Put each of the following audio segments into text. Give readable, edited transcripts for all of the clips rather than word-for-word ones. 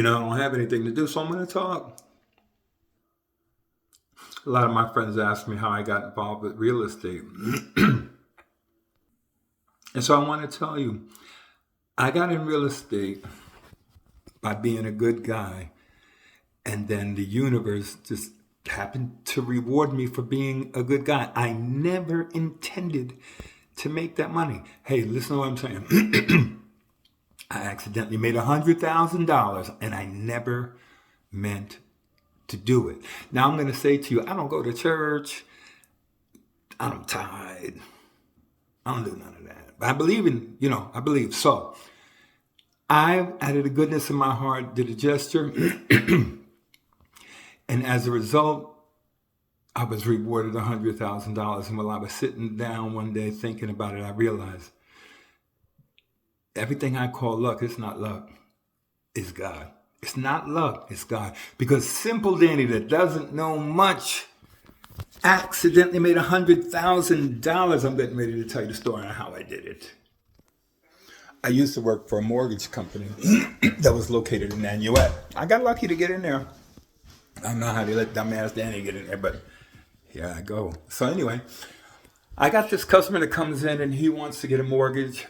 I don't have anything to do, so I'm going to talk. A lot of my friends ask me how I got involved with real estate. And so I want to tell you, I got in real estate by being a good guy. And then the universe just happened to reward me for being a good guy. I never intended to make that money. Hey, listen to what I'm saying. I accidentally made $100,000 and I never meant to do it. Now I'm going to say to you, I don't go to church. I don't tithe. I don't do none of that. But I believe in, I believe. So I, out of the goodness of my heart, did a gesture. And as a result, I was rewarded $100,000. And while I was sitting down one day thinking about it, I realized everything I call luck, it's not luck, it's God. It's not luck, it's God. Because simple Danny that doesn't know much accidentally made $100,000. I'm getting ready to tell you the story on how I did it. I used to work for a mortgage company that was located in Nanuet. I got lucky to get in there. I don't know how they let dumbass Danny get in there, but here I go. So anyway, I got this customer that comes in and he wants to get a mortgage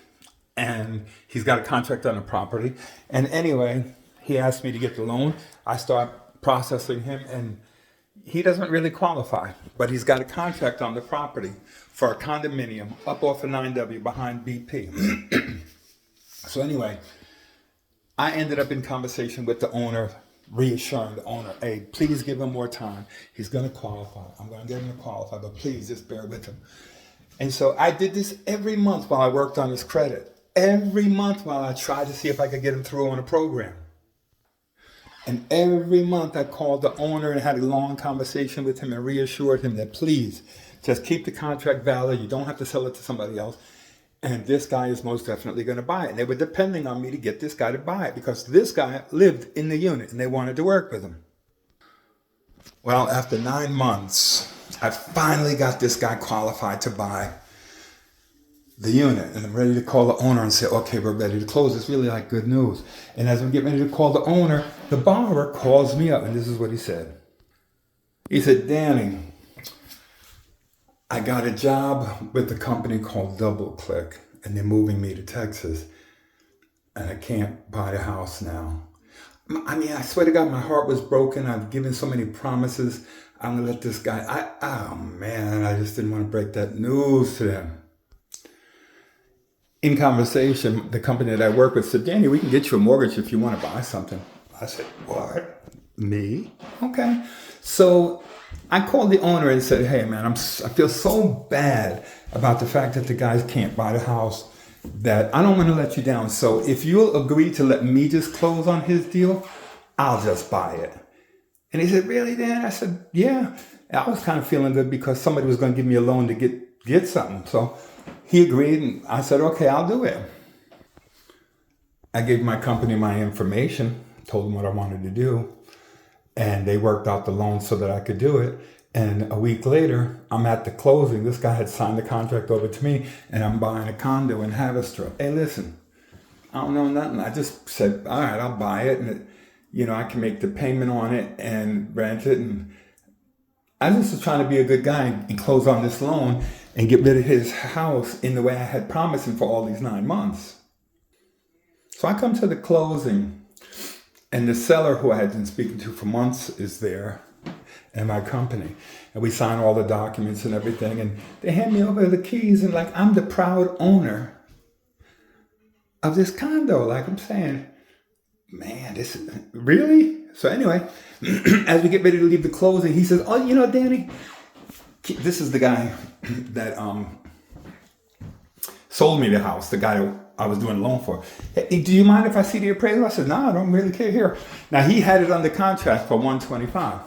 and he's got a contract on a property. And anyway, he asked me to get the loan. I start processing him and he doesn't really qualify, but he's got a contract on the property for a condominium up off of 9W behind BP. So anyway, I ended up in conversation with the owner, reassuring the owner, hey, please give him more time. He's going to qualify. I'm going to get him to qualify, but please just bear with him. And so I did this every month while I worked on his credit. Every month while I tried to see if I could get him through on a program. And every month I called the owner and had a long conversation with him and reassured him that please, just keep the contract valid. You don't have to sell it to somebody else. And this guy is most definitely going to buy it. And they were depending on me to get this guy to buy it because this guy lived in the unit and they wanted to work with him. Well, after 9 months, I finally got this guy qualified to buy the unit. And I'm ready to call the owner and say, okay, we're ready to close. It's really like good news. And as I'm getting ready to call the owner, the borrower calls me up. And this is what he said. He said, Danny, I got a job with a company called DoubleClick, and they're moving me to Texas, and I can't buy the house now. I mean, I swear to God, my heart was broken. I've given so many promises. I'm gonna let this guy, I just didn't want to break that news to them. In conversation, the company that I work with said, Danny, we can get you a mortgage if you want to buy something. I said, what? Me? Okay. So I called the owner and said, hey man, I feel so bad about the fact that the guys can't buy the house that I don't want to let you down. So if you'll agree to let me just close on his deal, I'll just buy it. And he said, really, Dan? I said, yeah. And I was kind of feeling good because somebody was going to give me a loan to get something. So he agreed and I said, okay, I'll do it. I gave my company my information, told them what I wanted to do. And they worked out the loan so that I could do it. And a week later, I'm at the closing. This guy had signed the contract over to me, and I'm buying a condo in Haverstraw. Hey, listen, I don't know nothing. I just said, all right, I'll buy it. And, I can make the payment on it and rent it. And I just was trying to be a good guy and close on this loan and get rid of his house in the way I had promised him for all these 9 months. So I come to the closing. And the seller who I had been speaking to for months is there in my company. And we sign all the documents and everything. And they hand me over the keys and like I'm the proud owner of this condo. Like I'm saying, man, this is really? So anyway, as we get ready to leave the closing, he says, oh, Danny, this is the guy that sold me the house, the guy I was doing a loan for. Hey, do you mind if I see the appraisal? I said, no, I don't really care here. Now, he had it under contract for $125.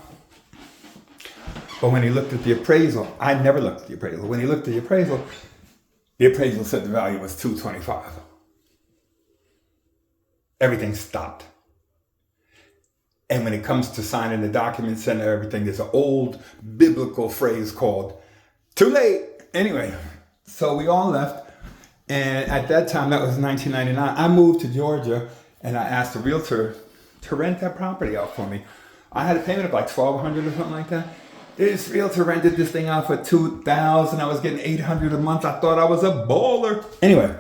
But when he looked at the appraisal, I never looked at the appraisal. When he looked at the appraisal said the value was $225. Everything stopped. And when it comes to signing the documents and everything, there's an old biblical phrase called, too late. Anyway, so we all left. And at that time, that was 1999, I moved to Georgia and I asked the realtor to rent that property out for me. I had a payment of like $1,200 or something like that. This realtor rented this thing out for $2,000. I was getting $800 a month. I thought I was a baller. Anyway,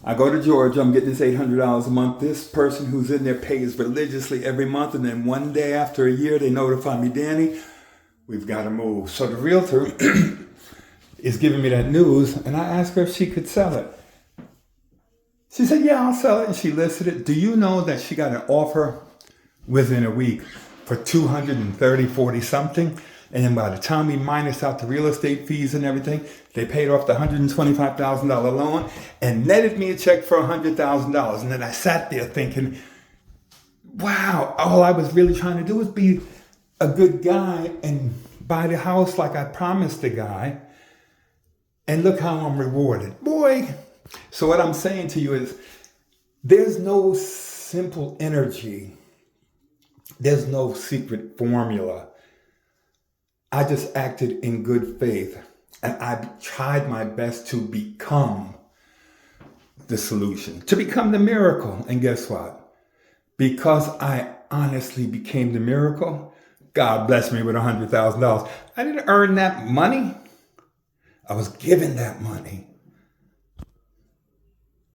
I go to Georgia. I'm getting this $800 a month. This person who's in there pays religiously every month. And then one day after a year, they notify me, Danny, we've got to move. So the realtor is giving me that news. And I asked her if she could sell it. She said, yeah, I'll sell it. And she listed it. Do you know that she got an offer within a week for $230, something? And then by the time we minus out the real estate fees and everything, they paid off the $125,000 loan and netted me a check for $100,000. And then I sat there thinking, wow, all I was really trying to do was be a good guy and buy the house like I promised the guy. And look how I'm rewarded. Boy. So what I'm saying to you is there's no simple energy. There's no secret formula. I just acted in good faith and I tried my best to become the solution, to become the miracle. And guess what? Because I honestly became the miracle, God blessed me with $100,000. I didn't earn that money. I was given that money.